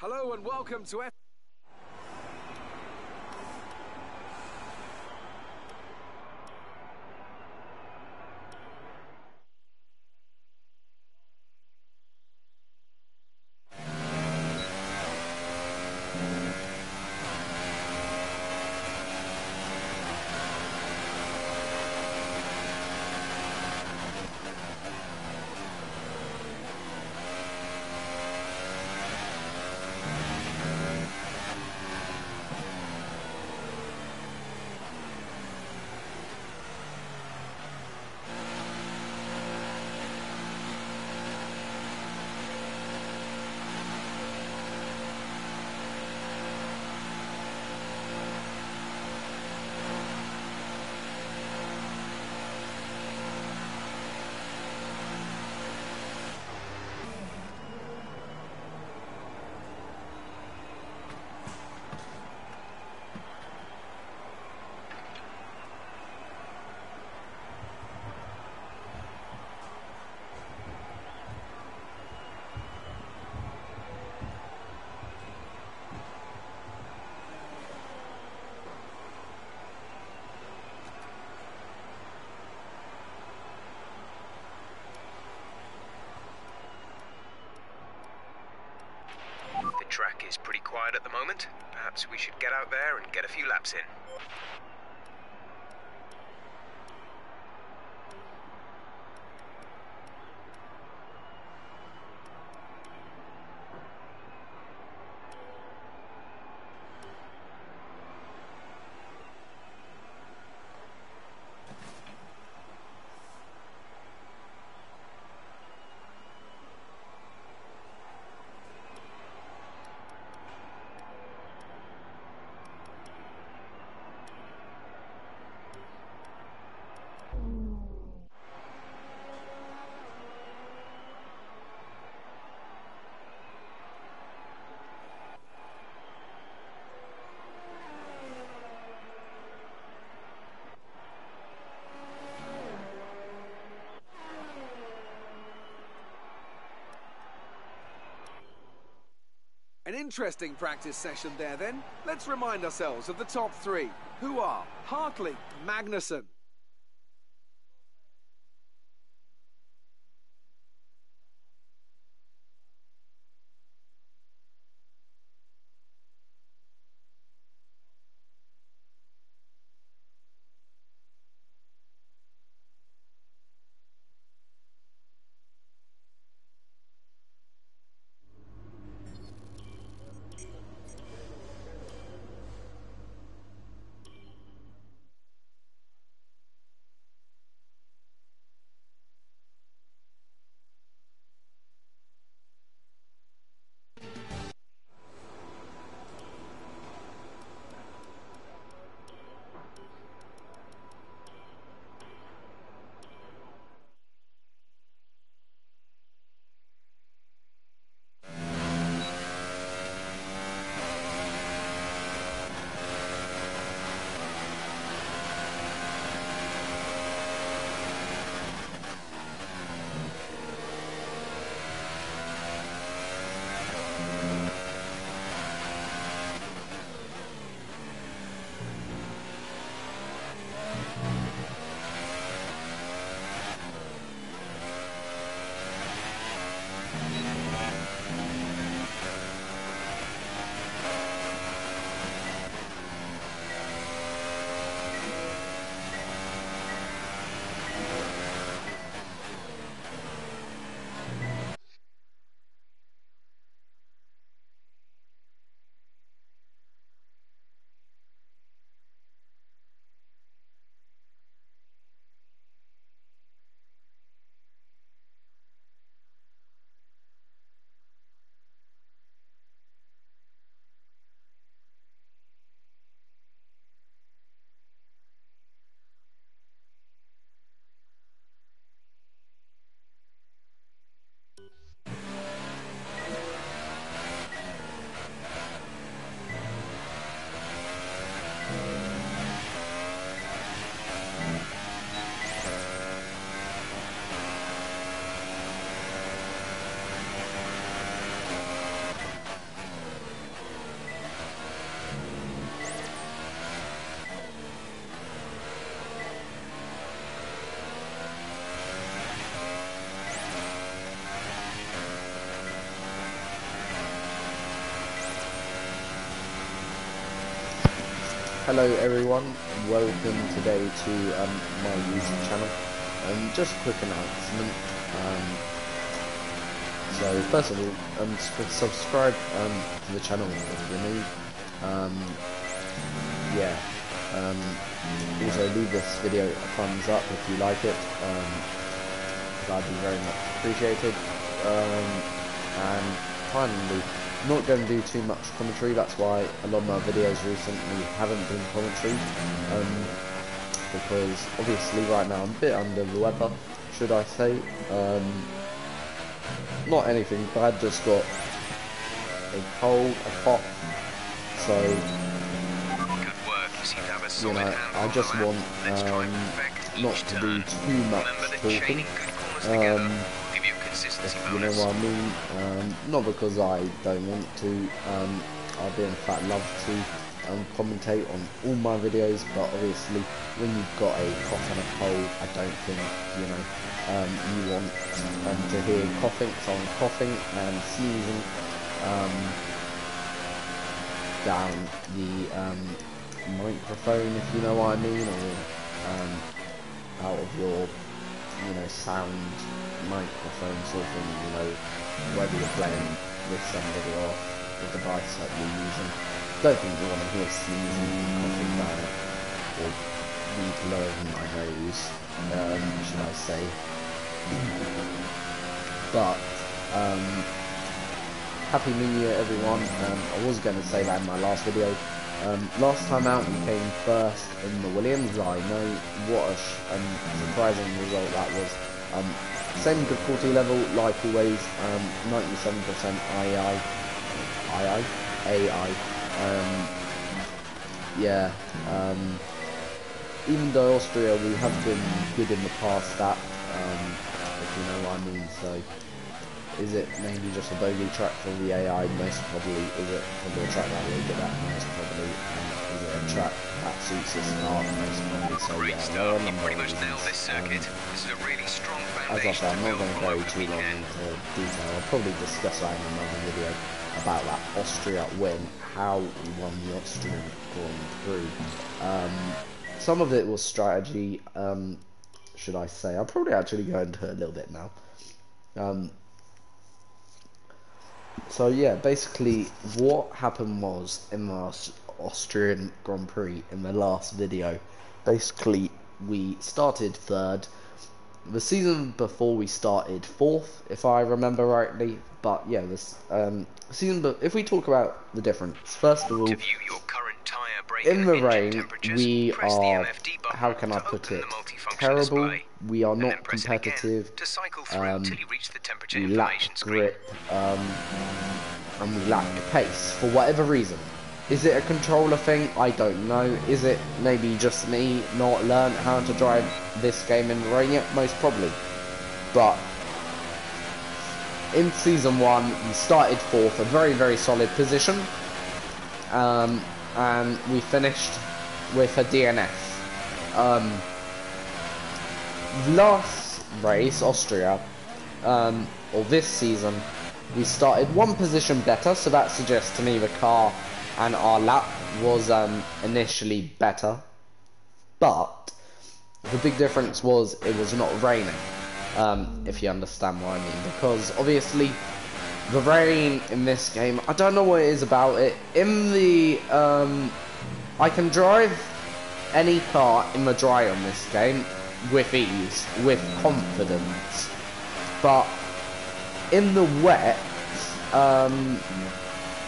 Hello and welcome to The track is pretty quiet at the moment. Perhaps we should get out there and get a few laps in. an interesting practice session there then. Let's remind ourselves of the top three, who are Hartley, Magnussen. Hello everyone, welcome today to my YouTube channel. Just a quick announcement. So first of all, subscribe to the channel if you're new. Also leave this video a thumbs up if you like it. That'd be very much appreciated. And finally, I'm not going to do too much commentary. That's why a lot of my videos recently haven't been commentary, because obviously right now I'm a bit under the weather, should I say. Not anything bad, just got a cold, a cough, so you know, I just want not to do too much talking, if you know what I mean. Not because I don't want to, I do in fact love to commentate on all my videos, but obviously when you've got a cough and a cold, I don't think, you know, you want to hear coughing, someone coughing and sneezing down the microphone, if you know what I mean, or out of your, you know, sound microphone sort of thing, you know, whether you're playing with somebody or the device that you're using. Don't think you want to hear sneezing and coughing down it, or me blowing my nose, should I say. But Happy New Year everyone. I was going to say that in my last video. Last time out we came first in the Williams. I know what a surprising result that was. Same difficulty level like always, 97% AI. Even though Austria, we have been good in the past at, if you know what I mean. So is it maybe just a bogey track for the AI? Most probably. Is it probably a track that we're good at? Most probably. Is it a track that suits us? Not most probably. So yeah, there are a number of reasons. As I said, I'm not going to go too long into detail. I'll probably discuss that in another video about that Austria win, how we won the Austrian Grand Prix. Some of it was strategy, should I say. I'll probably actually go into it a little bit now. So yeah, basically what happened was in the Austrian Grand Prix in the last video, basically we started third. The season before we started fourth, if I remember rightly. But yeah, this if we talk about the difference, first of all, in the rain we are, how can I put it, terrible. We are not competitive. We lack grip, and we lack pace for whatever reason. Is it a controller thing? I don't know. Is it maybe just me not learned how to drive this game in the rain yet? Most probably. But in season 1 we started fourth, a very, very solid position, and we finished with a DNF. Last race, Austria, or this season, we started one position better, so that suggests to me the car and our lap was initially better, but the big difference was it was not raining, if you understand what I mean, because obviously the rain in this game, I don't know what it is about it. In the I can drive any car in the dry on this game with ease, with confidence, but in the wet,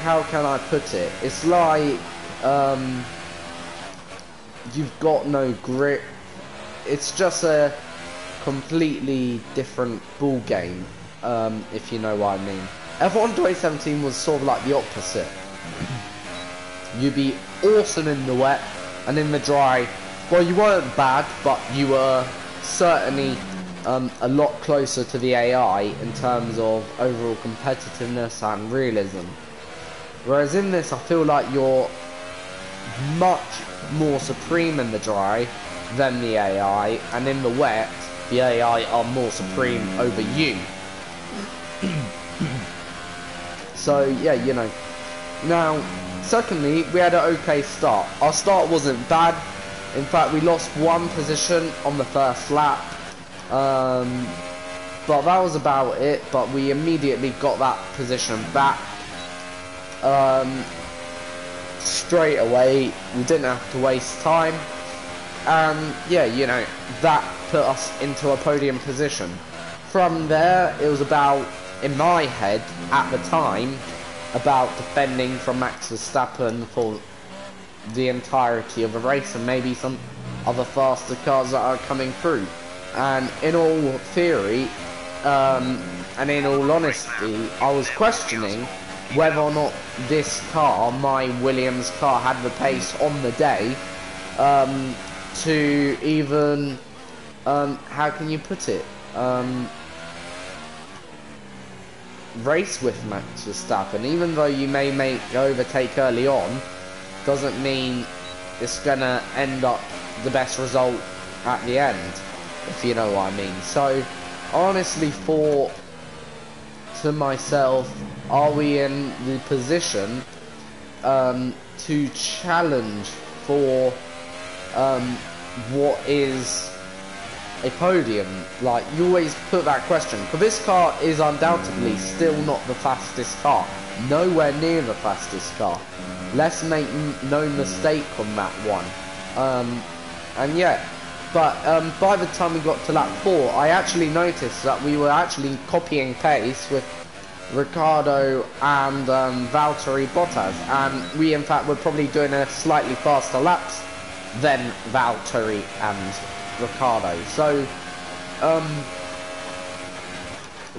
how can I put it? It's like you've got no grip. It's just a completely different ball game, if you know what I mean. F1 2017 was sort of like the opposite. You'd be awesome in the wet, and in the dry, well, you weren't bad, but you were certainly a lot closer to the AI in terms of overall competitiveness and realism. Whereas in this, I feel like you're much more supreme in the dry than the AI, and in the wet, the AI are more supreme over you. So yeah, you know, Now, secondly, we had an okay start. Our start wasn't bad. In fact, we lost one position on the first lap. But that was about it. But we immediately got that position back. Straight away. We didn't have to waste time. And yeah, you know, that put us into a podium position. From there, it was about, in my head, at the time, about defending from Max Verstappen for the entirety of the race and maybe some other faster cars that are coming through. And in all theory, and in all honesty, I was questioning whether or not this car, my Williams car, had the pace on the day to even, how can you put it, race with Max Verstappen. Even though you may make overtake early on, doesn't mean it's gonna end up the best result at the end, if you know what I mean. So I honestly thought to myself, are we in the position to challenge for what is a podium? Like, you always put that question, because this car is undoubtedly still not the fastest car, nowhere near the fastest car. Let's make no mistake on that one. And yeah, but by the time we got to lap 4, I actually noticed that we were actually copying pace with Ricciardo and Valtteri Bottas, and we in fact were probably doing a slightly faster laps than Valtteri and Ricciardo. So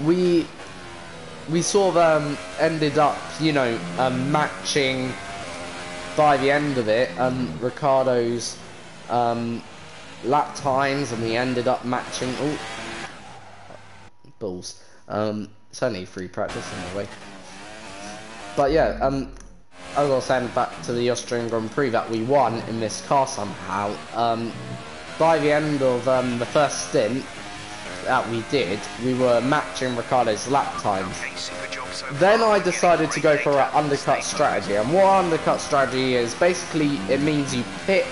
we sort of ended up, you know, matching by the end of it Ricciardo's lap times, and we ended up matching. Oh, balls. It's only free practice anyway. But yeah, as I was saying, back to the Austrian Grand Prix that we won in this car somehow. By the end of the first stint that we did, we were matching Ricciardo's lap times. Then I decided to go for an undercut strategy, and what undercut strategy is, basically it means you pit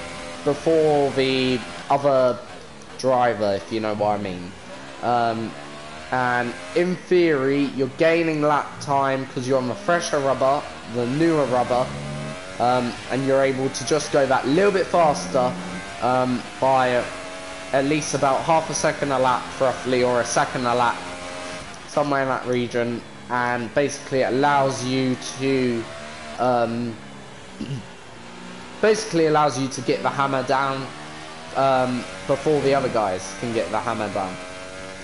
before the other driver, if you know what I mean. And in theory, you're gaining lap time because you're on the fresher rubber, the newer rubber, and you're able to just go that little bit faster by at least about half a second a lap, roughly, or a second a lap, somewhere in that region. And basically it allows you to get the hammer down before the other guys can get the hammer down.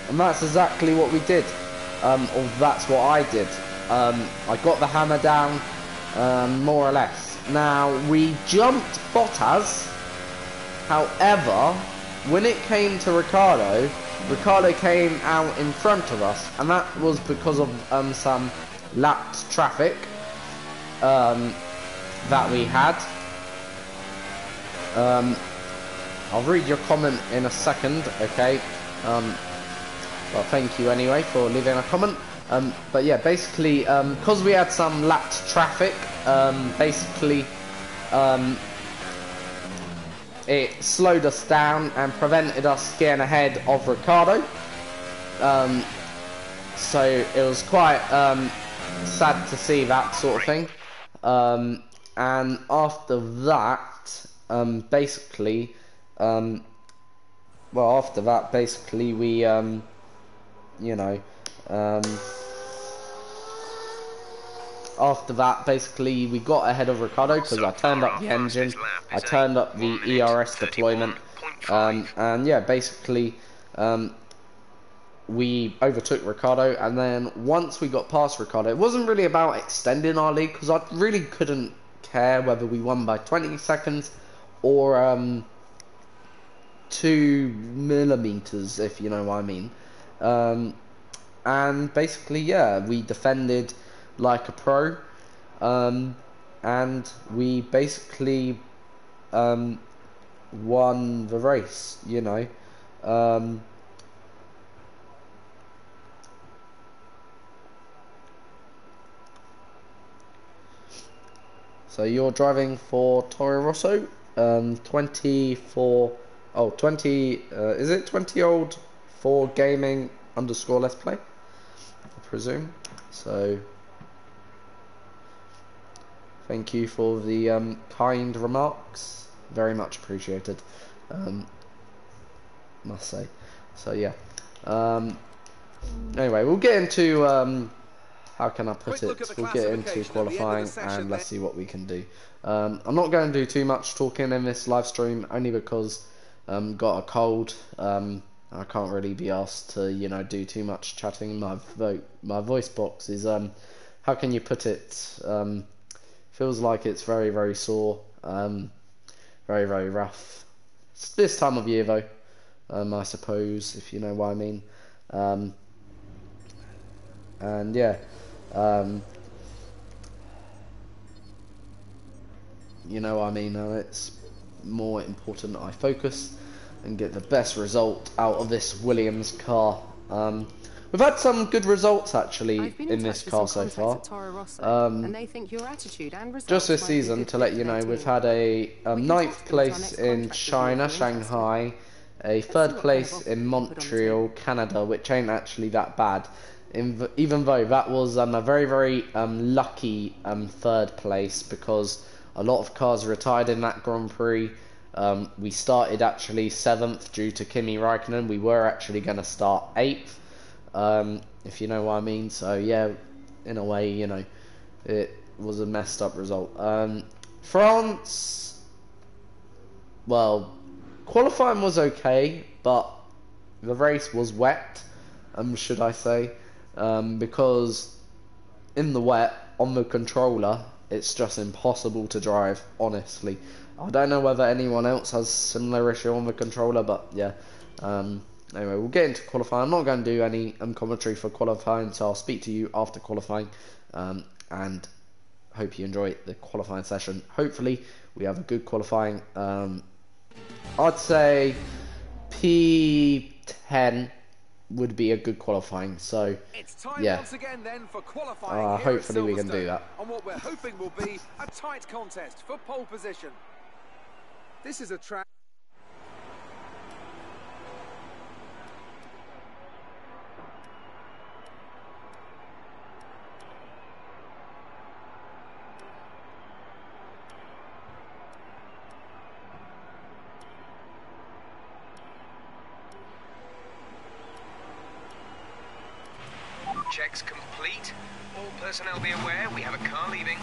And that's exactly what we did, or that's what I did. I got the hammer down, more or less. Now, we jumped Bottas, however, when it came to Ricciardo came out in front of us, and that was because of some lapped traffic that we had. I'll read your comment in a second, okay? Well, thank you anyway for leaving a comment. But yeah, basically, because we had some lapped traffic, basically, it slowed us down and prevented us getting ahead of Ricciardo. So it was quite sad to see that sort of thing. And after that, basically, we, you know, after that, basically, we got ahead of Ricciardo because I turned up the engine, I turned up the ERS deployment, and yeah, basically, we overtook Ricciardo. And then once we got past Ricciardo, it wasn't really about extending our lead, because I really couldn't care whether we won by 20 seconds or 2 millimeters, if you know what I mean. And basically, yeah, we defended like a pro, and we basically won the race, you know. So you're driving for Toro Rosso, 24, oh, 20, is it 20 old for gaming underscore let's play, I presume. So thank you for the kind remarks, very much appreciated, must say. So yeah, anyway, we'll get into how can I put it? We'll get into qualifying and let's see what we can do. I'm not going to do too much talking in this live stream, only because got a cold. I can't really be asked to, you know, do too much chatting. My voice box is how can you put it? Feels like it's very, very sore. Very, very rough. It's this time of year though, I suppose, if you know what I mean. And yeah. You know what I mean, it's more important that I focus and get the best result out of this Williams car. We've had some good results actually in this car so far. And they think your attitude and results just this season, to let you know, we've had a 9th place in China, Shanghai, a 3rd place in Montreal, Canada, which ain't actually that bad. Even though that was a very, very lucky 3rd place, because a lot of cars retired in that Grand Prix. We started actually 7th due to Kimi Raikkonen. We were actually going to start 8th, if you know what I mean. So yeah, in a way, you know, it was a messed up result. France, well, qualifying was okay, but the race was wet, should I say. Because in the wet, on the controller, it's just impossible to drive, honestly. I don't know whether anyone else has similar issue on the controller, but yeah. Anyway, we'll get into qualifying. I'm not going to do any commentary for qualifying, so I'll speak to you after qualifying, and hope you enjoy the qualifying session. Hopefully, we have a good qualifying. I'd say P10 would be a good qualifying, so yeah, once again, then, for qualifying hopefully we can do that on what we're hoping will be a tight contest for pole position. This is a track. Checks complete. All personnel be aware, we have a car leaving.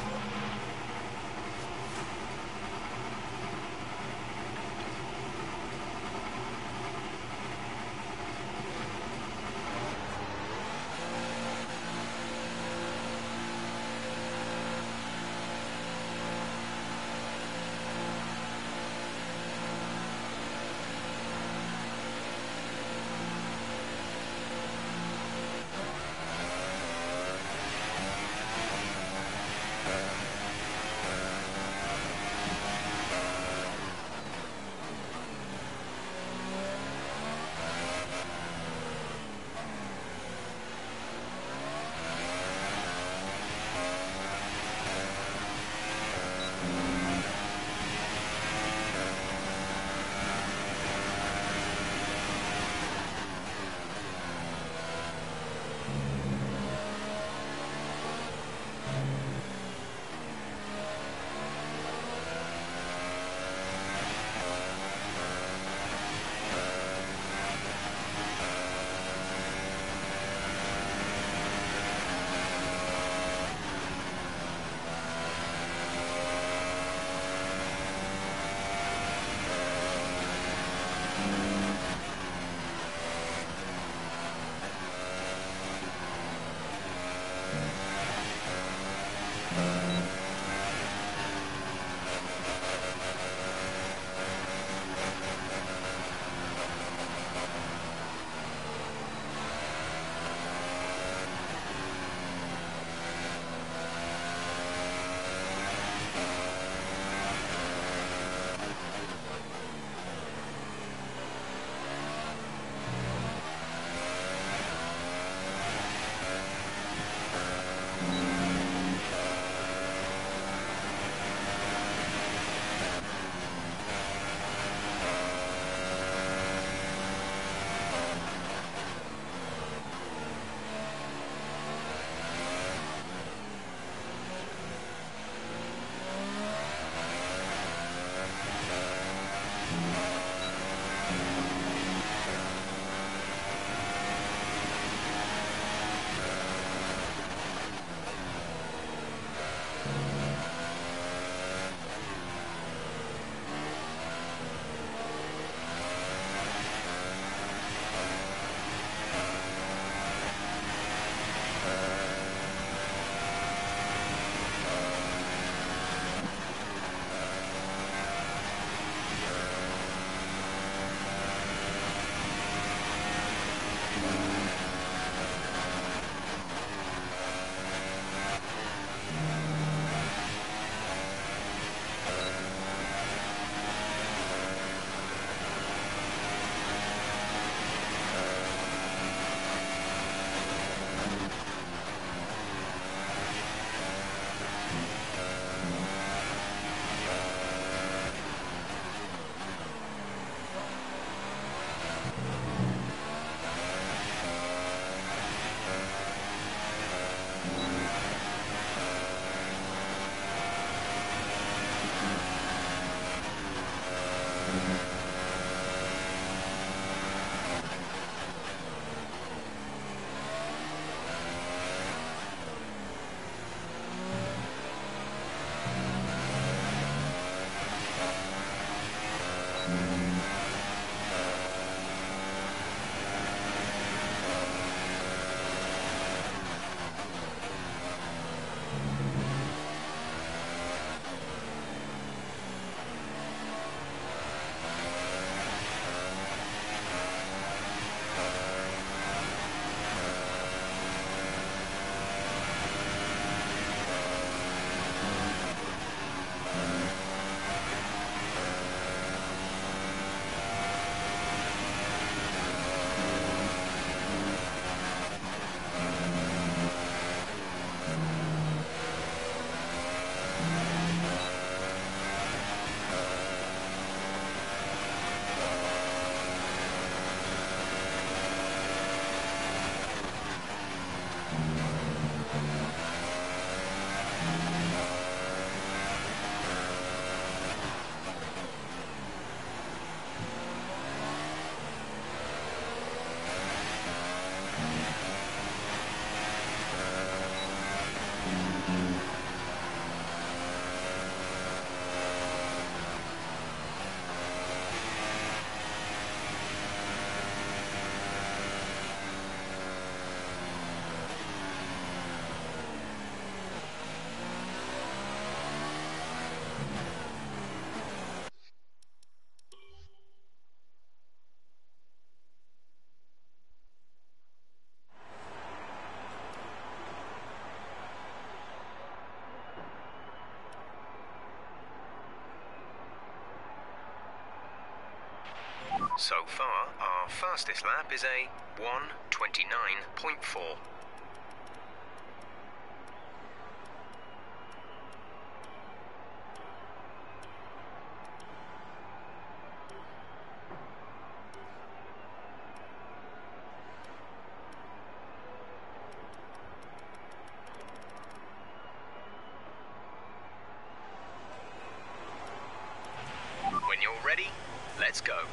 So far, our fastest lap is a 1:29.4. When you're ready, let's go.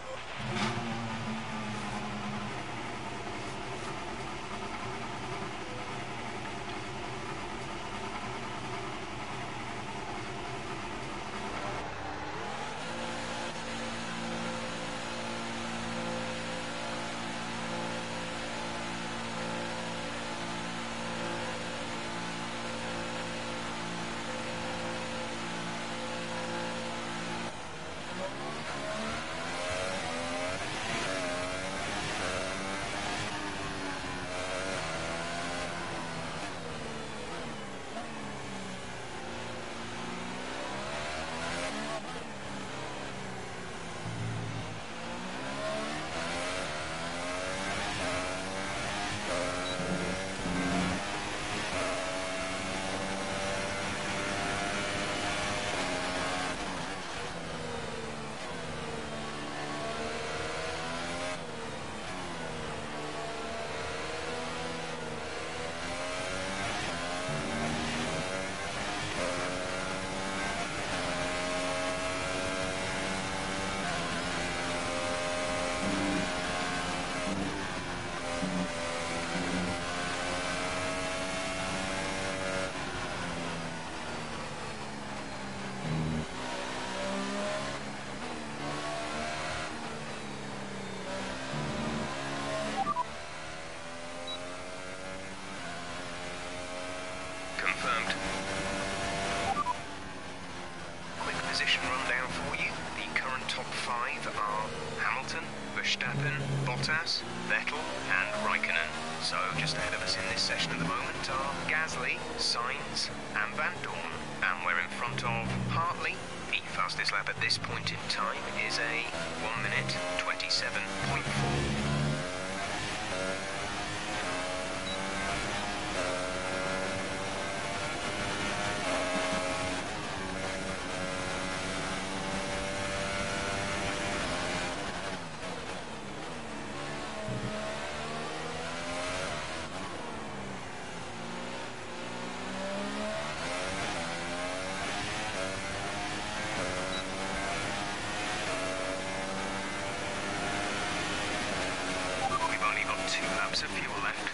Confirmed. Quick position rundown for you. The current top 5 are Hamilton, Verstappen, Bottas, Vettel and Raikkonen. So just ahead of us in this session at the moment are Gasly, Sainz and Van Dorn. And we're in front of Hartley. The fastest lap at this point in time is a 1:27.4. Of fuel left.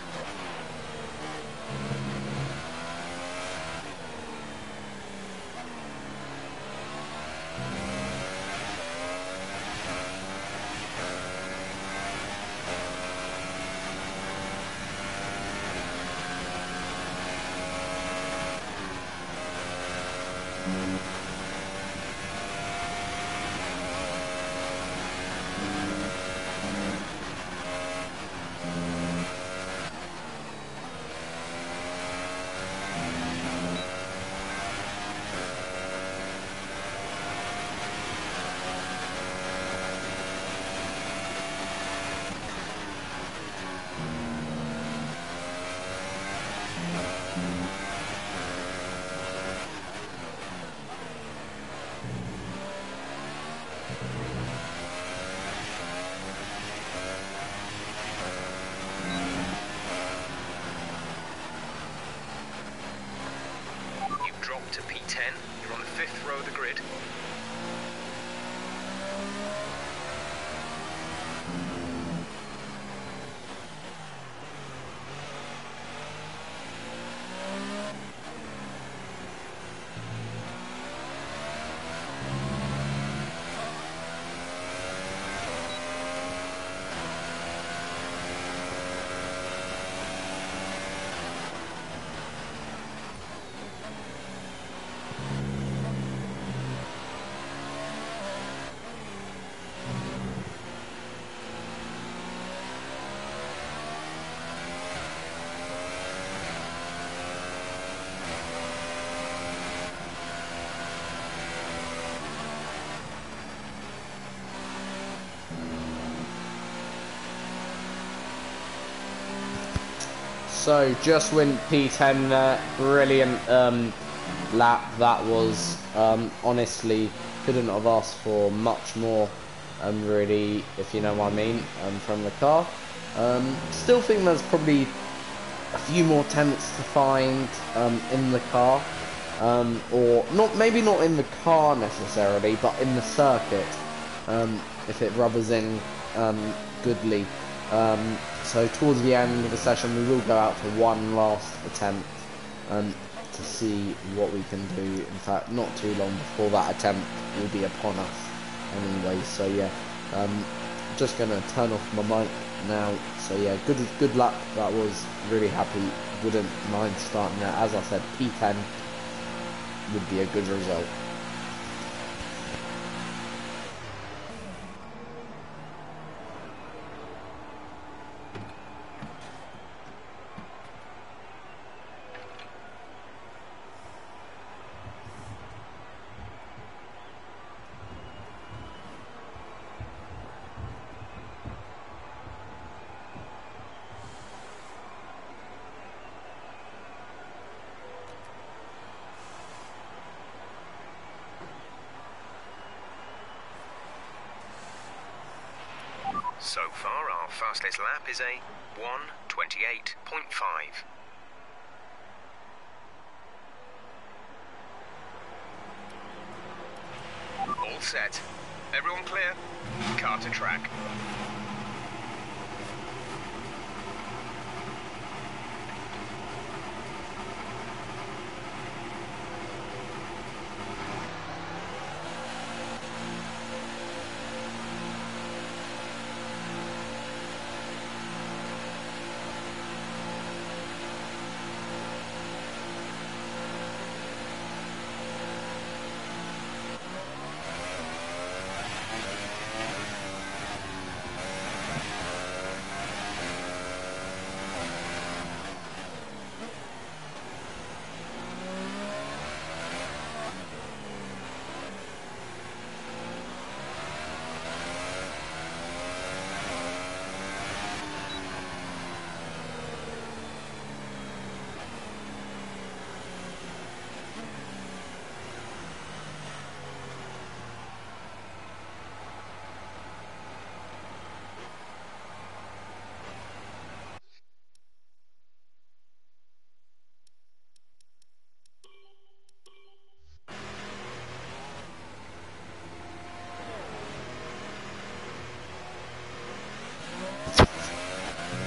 So just went P10 there, brilliant lap. That was honestly couldn't have asked for much more, really, if you know what I mean, from the car. Still think there's probably a few more tenths to find in the car, or not, maybe not in the car necessarily, but in the circuit, if it rubbers in goodly. So towards the end of the session, we will go out for one last attempt to see what we can do. In fact, not too long before that attempt will be upon us anyway. So yeah, just gonna turn off my mic now. So yeah, good luck. That was really happy. Wouldn't mind starting there. As I said, P10 would be a good result. So far, our fastest lap is a 1:28.5. All set. Everyone clear? Car to track.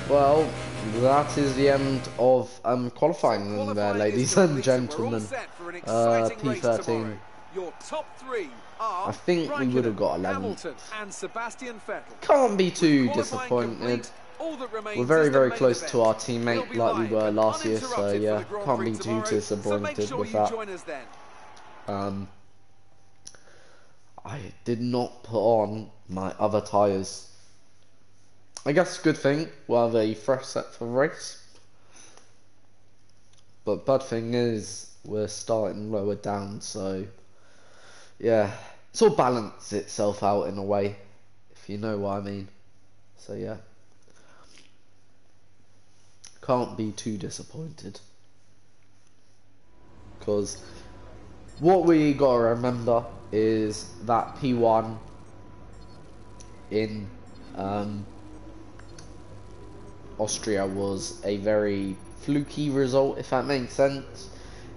Well, that is the end of qualifying there, ladies and gentlemen. P13. Your top three are I think we would have got 11th. Hamilton and Sebastian Vettel. Can't be too Qualifying disappointed. complete, all that remains We're very, is the very main close event. to our We'll teammate be like we live were and last year, so uninterrupted for yeah, the Grand can't Prix be too tomorrow, so make disappointed sure with you that. join us then. I did not put on my other tyres. I guess good thing we'll have a fresh set for the race. But bad thing is we're starting lower down, so yeah, it's all balance itself out in a way, if you know what I mean. So yeah, can't be too disappointed, because what we gotta remember is that P1 in Austria was a very fluky result, if that makes sense.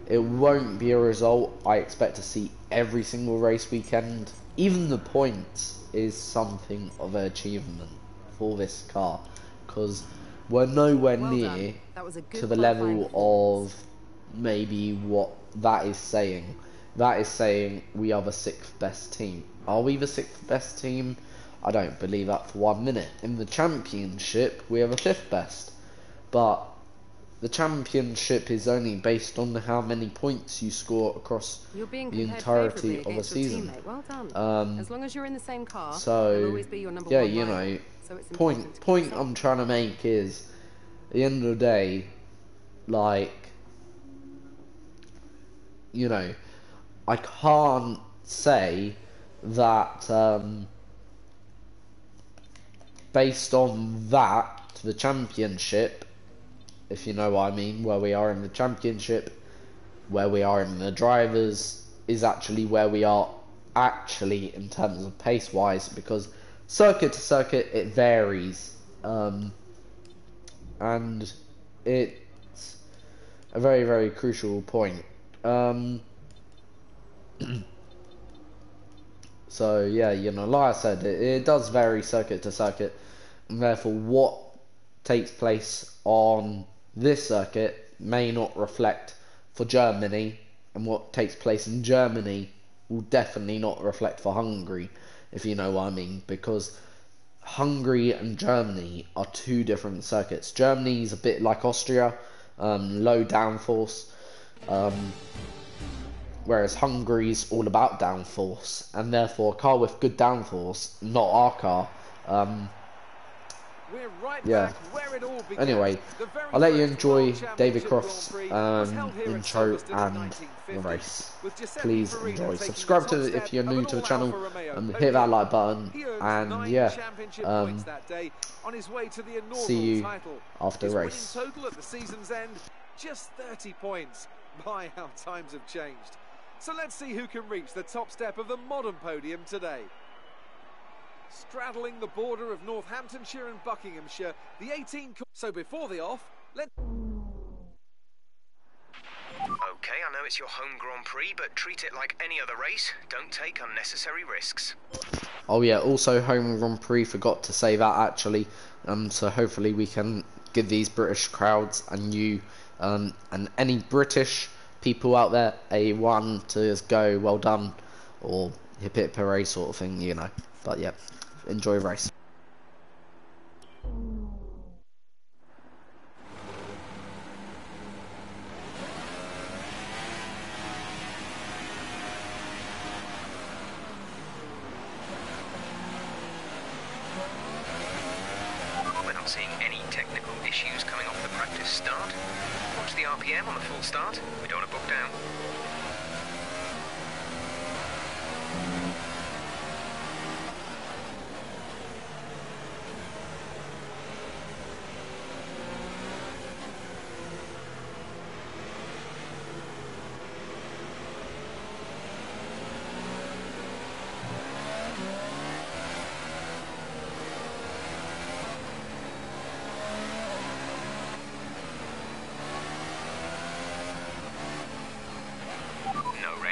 It won't be a result I expect to see every single race weekend. Even the points is something of an achievement for this car, because we're nowhere near to the level of maybe what that is saying. That is saying we are the 6th best team. Are we the 6th best team? I don't believe that for 1 minute. In the championship, we are the 5th best. But the championship is only based on how many points you score across the entirety of a season. Well done. As long as you're in the same car, so always be your number yeah, one you rival. know, So it's point I'm trying to make is, at the end of the day, like, you know, I can't say that based on that, the championship if you know what I mean. Where we are in the championship, where we are in the drivers, is actually where we are actually in terms of pace wise, because circuit to circuit it varies, and it's a very, very crucial point. So yeah, you know, like I said, it does vary circuit to circuit, and therefore what takes place on this circuit may not reflect for Germany, and what takes place in Germany will definitely not reflect for Hungary, if you know what I mean, because Hungary and Germany are two different circuits. Germany is a bit like Austria, low downforce, whereas Hungary's all about downforce, and therefore a car with good downforce, not our car. We're right Yeah. back where it all began. Anyway, The very I'll let you first enjoy World David Championship Croft's Grand Prix was held here at intro Silverstone in and the 1950, race. with Giuseppe Please Farina enjoy. taking Subscribe the to top it if step you're of new an to the all channel, Alfa Romeo hit podium. that like button, He earned and 9 yeah, championship points that day on his way to the inaugural see you title. after His the winning race. total at the season's end, just 30 points. My, how times have changed. So let's see who can reach the top step of the modern podium today. Straddling the border of Northamptonshire and Buckinghamshire, the 18... So before the off, let's... Okay, I know it's your home Grand Prix, but treat it like any other race. Don't take unnecessary risks. Oh yeah, also home Grand Prix, forgot to say that actually. So hopefully we can give these British crowds and you and any British people out there a one to just go well done, or hip hip hooray sort of thing, you know. But yeah, enjoy the race. We're not seeing any technical issues coming off the practice start. Watch the RPM on the full start. We don't want to book down.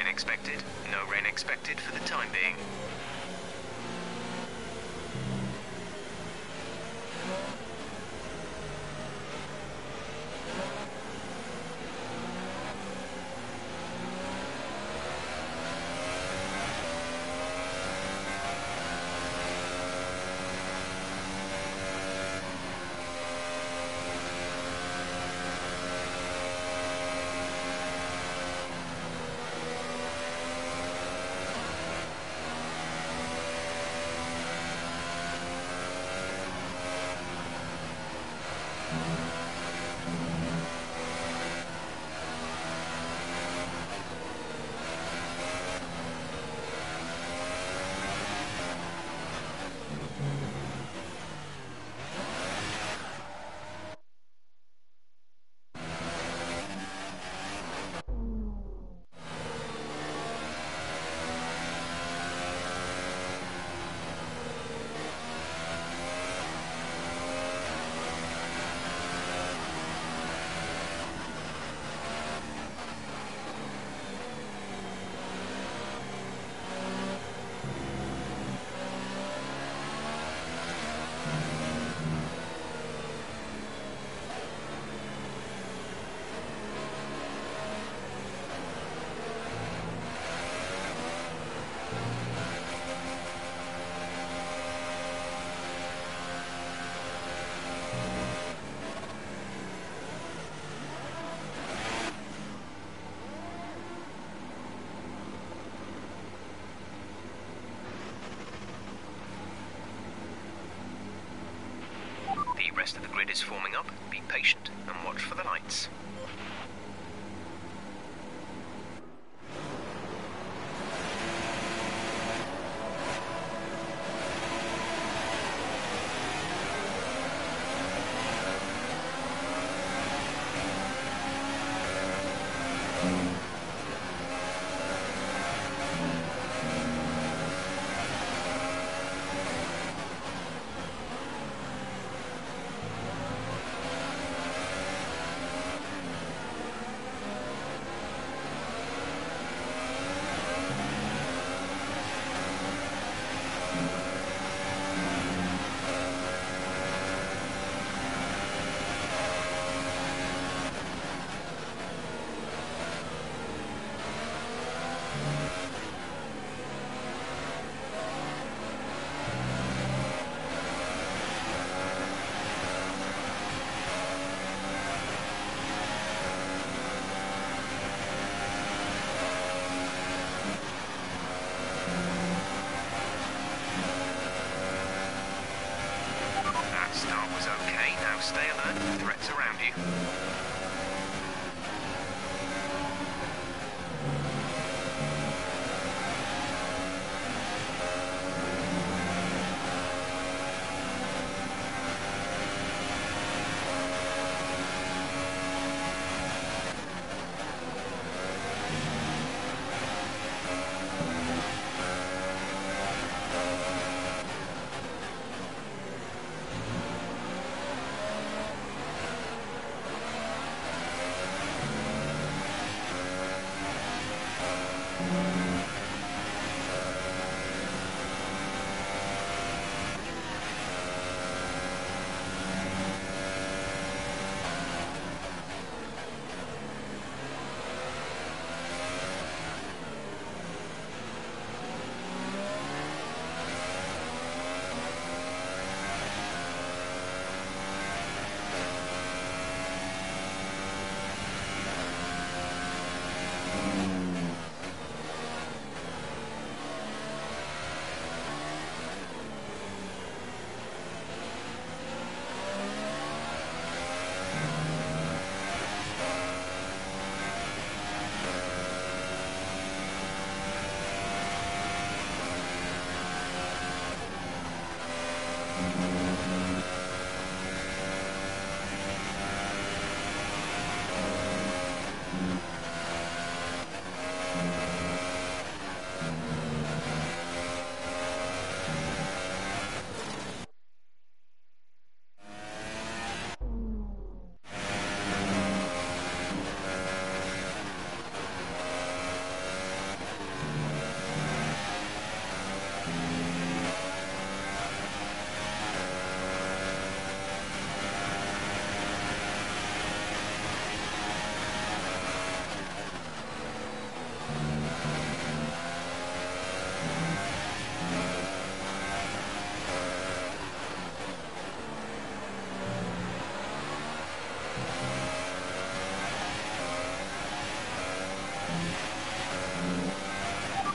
Expected. No rain expected for the time being. The rest of the grid is forming up. Be patient and watch for the lights. stay alert, threats around you.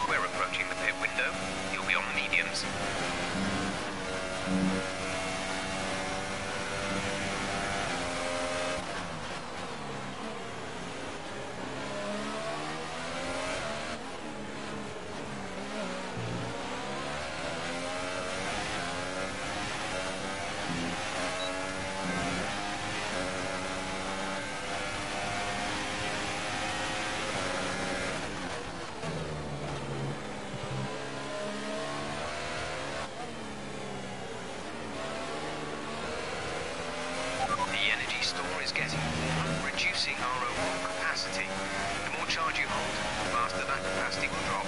We're approaching the pit window. You'll be on the mediums. The energy store is getting warmer, reducing our overall capacity. The more charge you hold, the faster that capacity will drop.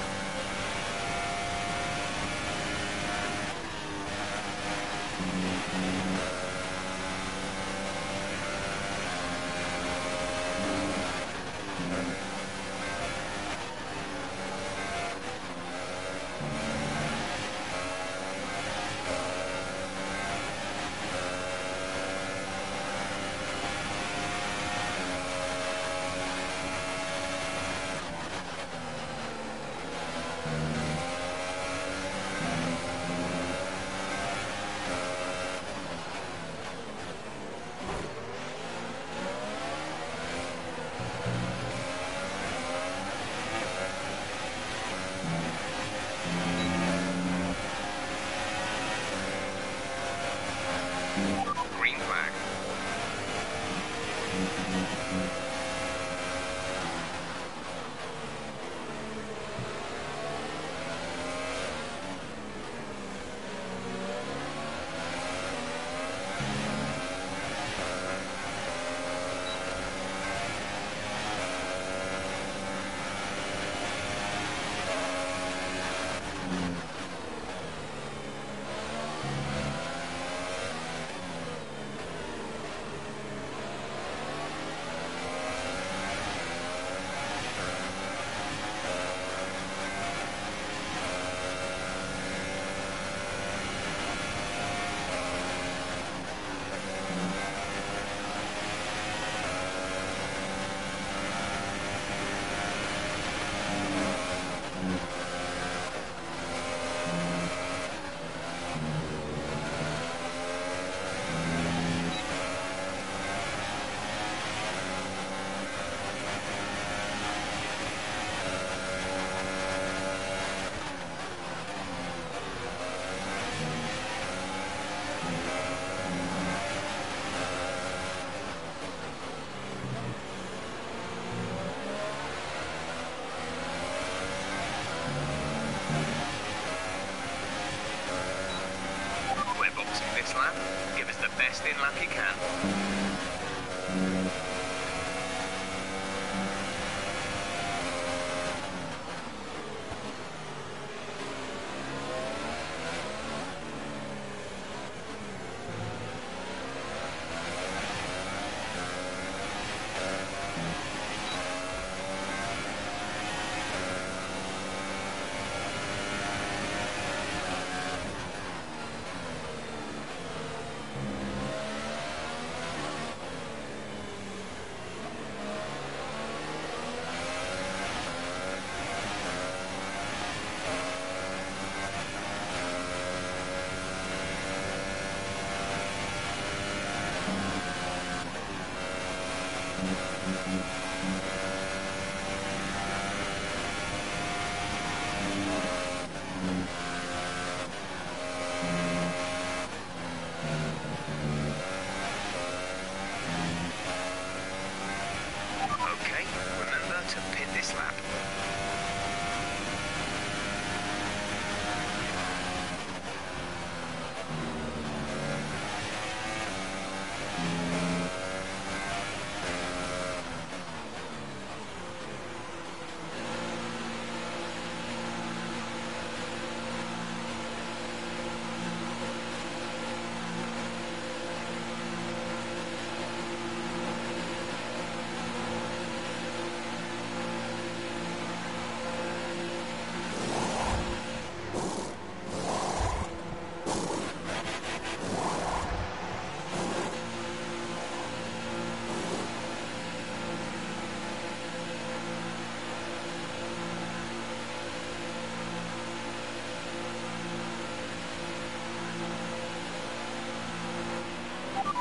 this lap. Give us the best in lap you can. Okay, remember to pit this lap.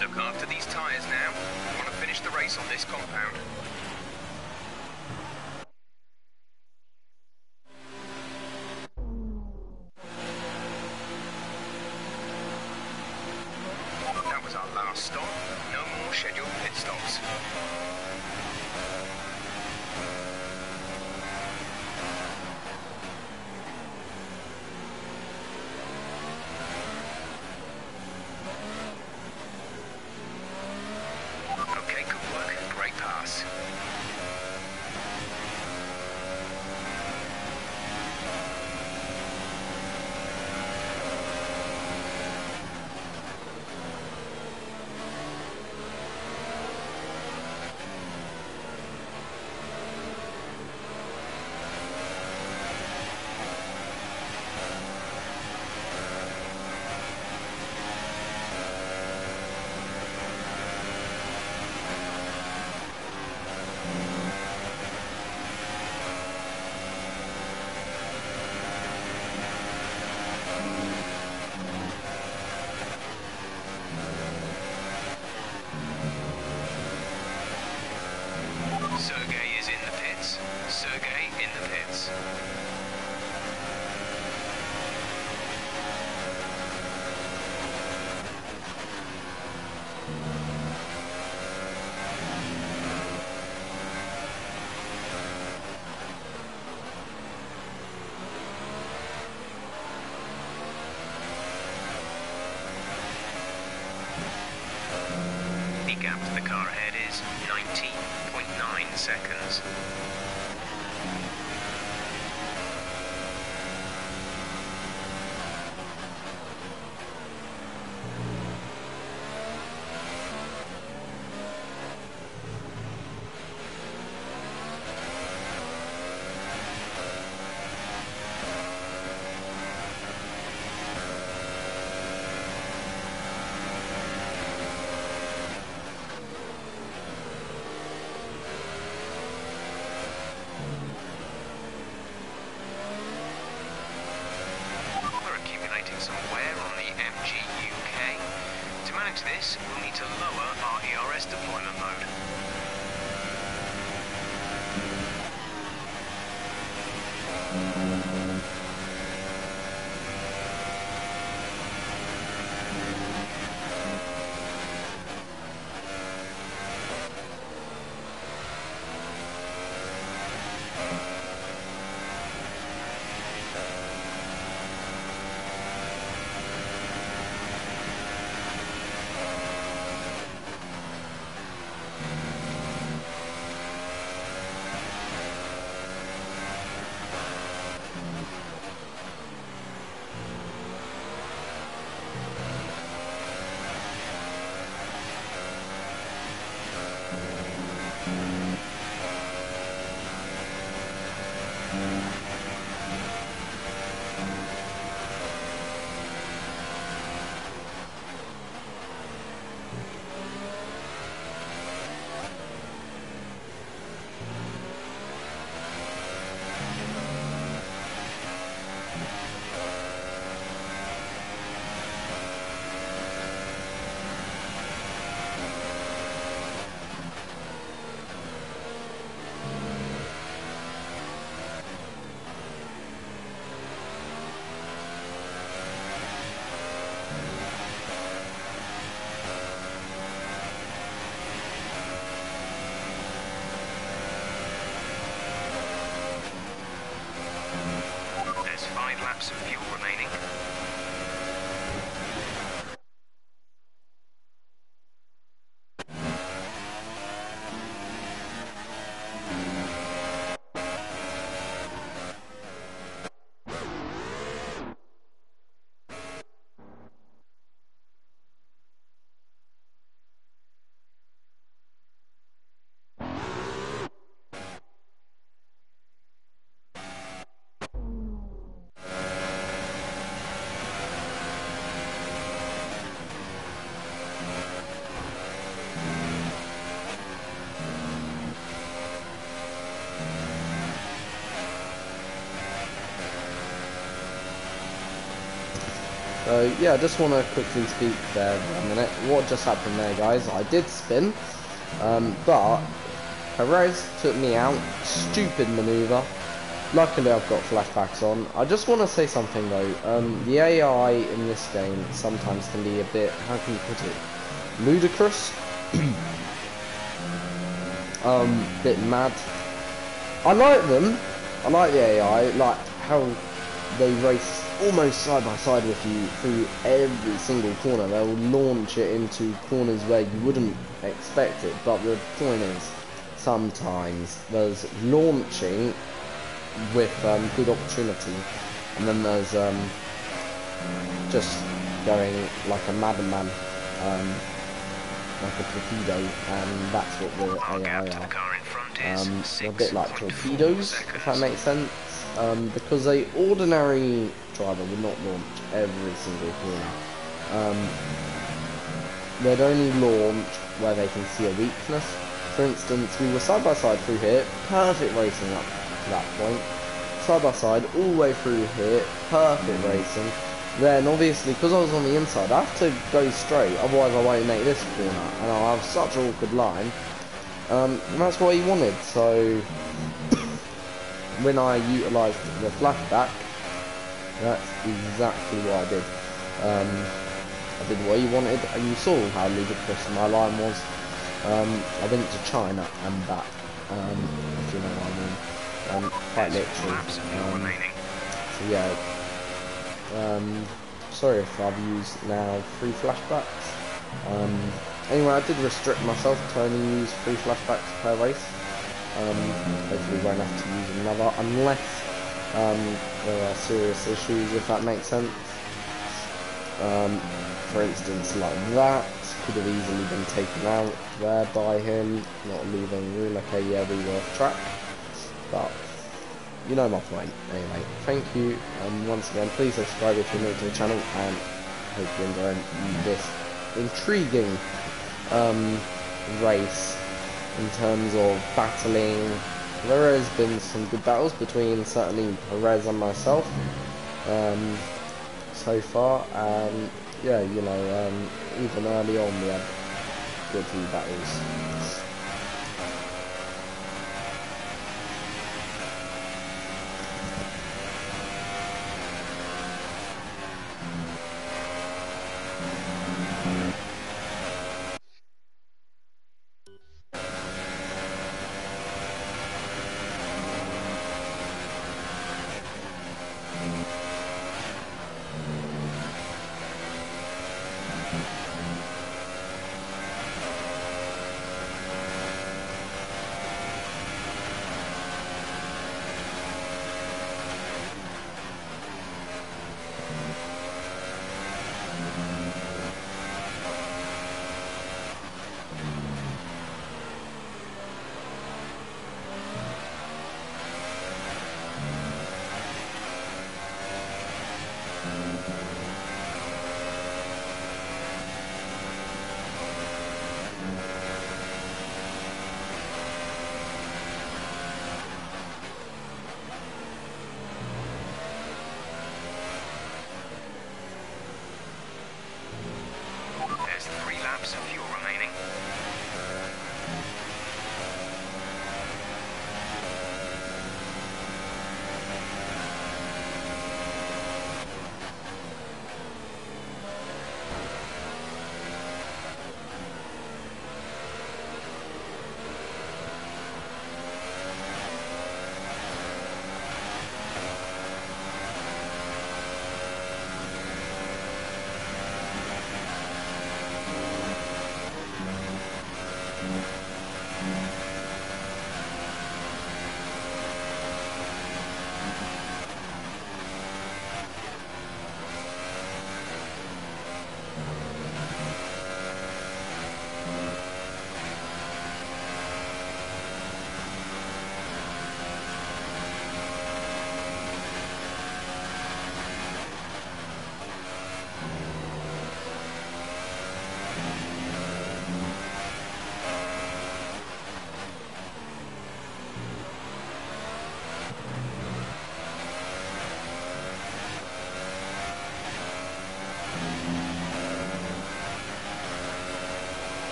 Look after these tyres now. We want to finish the race on this compound. That was our last stop. No more scheduled pit stops. Okay, good work. Great pass. Sergey is in the pits. Sergey in the pits. The gap to the car ahead is 19.9 seconds. Some wear on the MGUK. To manage this, we'll need to lower our ERS deployment mode. 5 laps of fuel remaining. So yeah, I just want to quickly speak there for a minute. What just happened there, guys? I did spin, but Perez took me out. Stupid manoeuvre. Luckily, I've got flashbacks on. I just want to say something though. The AI in this game sometimes can be a bit, how can you put it, ludicrous. Bit mad. I like them. I like the AI. Like how they race almost side by side with you through every single corner. They'll launch it into corners where you wouldn't expect it, but the point is sometimes there's launching with good opportunity, and then there's just going like a madman, like a torpedo, and that's what the AI are. They're a bit like torpedoes, if that makes sense. Because a ordinary driver would not launch every single corner. They'd only launch where they can see a weakness. For instance, we were side by side through here, perfect racing up to that point. Side by side all the way through here, perfect racing. Then obviously, because I was on the inside, I have to go straight, otherwise I won't make this corner, and I'll have such an awkward line. And that's what he wanted, so when I utilised the flashback, that's exactly what I did. I did what he wanted, and you saw how ludicrous my line was. I went to China and back, if you know what I mean. Quite literally. So yeah. Sorry if I've used now 3 flashbacks. Anyway, I did restrict myself to only use 3 flashbacks per race. Hopefully won't have to use another unless there are serious issues, if that makes sense. For instance, like that could have easily been taken out there by him, not leaving room. Okay, yeah, we were off track, but you know my point. Anyway, thank you, and once again, please subscribe if you're new to the channel, and hope you're enjoying this intriguing race in terms of battling. There has been some good battles between certainly Perez and myself so far, and yeah, you know, even early on we had good few battles.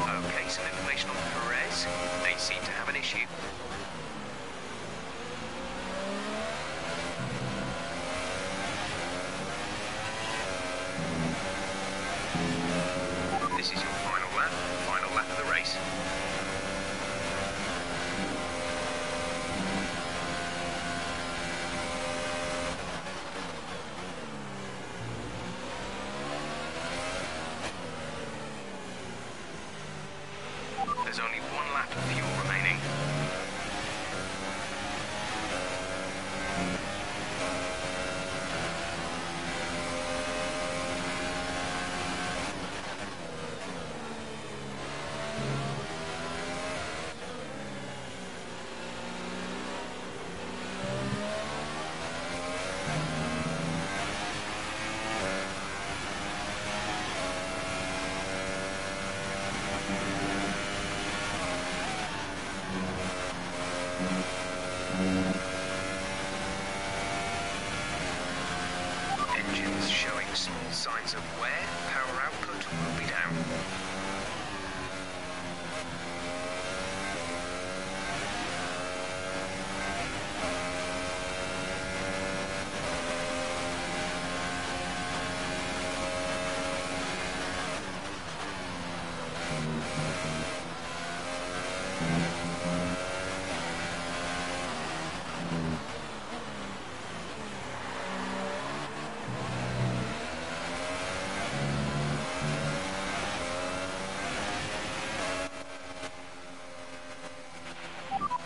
Okay, some information on Perez. They seem to have an issue. This is your final lap of the race. There's only one lap of fuel remaining. Engines showing small signs of wear. Power output will be down.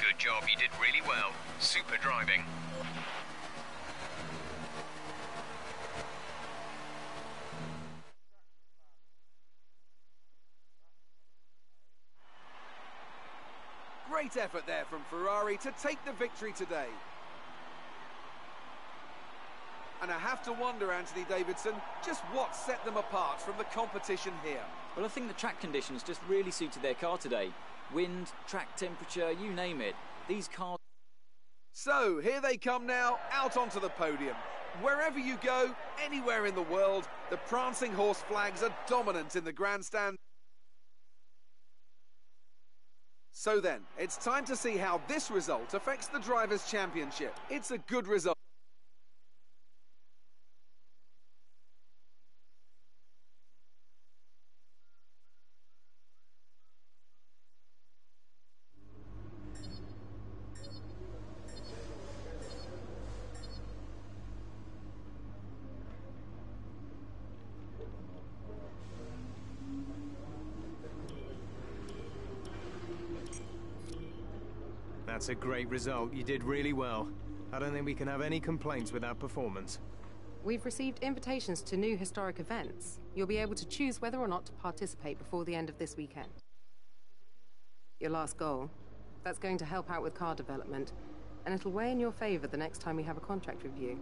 Good job, you did really well. Super driving. Great effort there from Ferrari to take the victory today. And I have to wonder, Anthony Davidson, just what set them apart from the competition here. Well, I think the track conditions just really suited their car today. Wind, track temperature, you name it. These cars... So, here they come now, out onto the podium. Wherever you go, anywhere in the world, the prancing horse flags are dominant in the grandstand. So then, it's time to see how this result affects the Drivers' Championship. It's a good result. That's a great result. You did really well. I don't think we can have any complaints with that performance. We've received invitations to new historic events. You'll be able to choose whether or not to participate before the end of this weekend. Your last goal. That's going to help out with car development, and it'll weigh in your favor the next time we have a contract review.